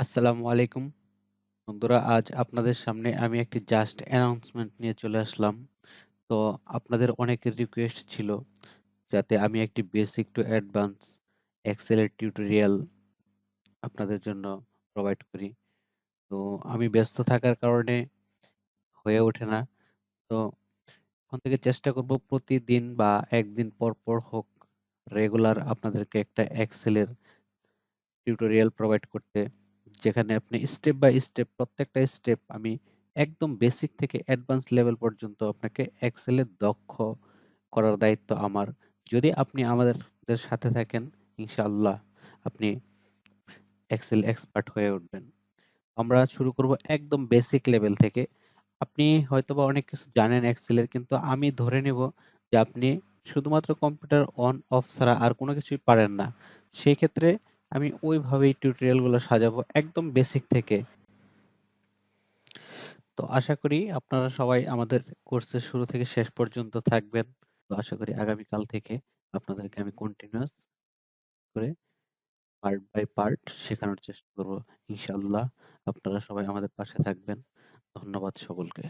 আসসালামু আলাইকুম বন্ধুরা, আজ আপনাদের সামনে আমি একটি জাস্ট অ্যানাউন্সমেন্ট নিয়ে চলে আসলাম। তো আপনাদের অনেকের রিকোয়েস্ট ছিল যাতে আমি একটি বেসিক টু অ্যাডভান্স এক্সেল এর টিউটোরিয়াল আপনাদের জন্য প্রোভাইড করি। তো আমি ব্যস্ত থাকার কারণে হয়ে ওঠে না। তো এখন থেকে চেষ্টা করব প্রতিদিন বা একদিন পর পর হোক রেগুলার আপনাদেরকে একটা এক্সেল এর টিউটোরিয়াল প্রোভাইড করতে, যেখানে আপনি স্টেপ বাই স্টেপ প্রত্যেকটা স্টেপ আমি একদম বেসিক থেকে অ্যাডভান্স লেভেল পর্যন্ত আপনাকে এক্সেলে দক্ষ করার দায়িত্ব আমার। যদি আপনি আমাদের সাথে থাকেন, ইনশাআল্লাহ আপনি এক্সেল এক্সপার্ট হয়ে উঠবেন। আমরা শুরু করব একদম বেসিক লেভেল থেকে। আপনি হয়তোবা অনেক কিছু জানেন এক্সেলের, কিন্তু আমি ধরে নেব যে আপনি শুধুমাত্র কম্পিউটার অন অফ ছাড়া আর কোনো কিছুই পারেন না। সেই ক্ষেত্রে আমি ওইভাবেই টিউটোরিয়ালগুলো সাজাবো একদম বেসিক থেকে। তো আশা করি আপনারা সবাই আমাদের কোর্সের শুরু থেকে শেষ পর্যন্ত থাকবেন। তো আশা করি আগামীকাল থেকে আপনাদেরকে আমি কন্টিনিউয়াস করে পার্ট বাই পার্ট শেখানোর চেষ্টা করব। ইনশাআল্লাহ আপনারা সবাই আমাদের পাশে থাকবেন। ধন্যবাদ সকলকে।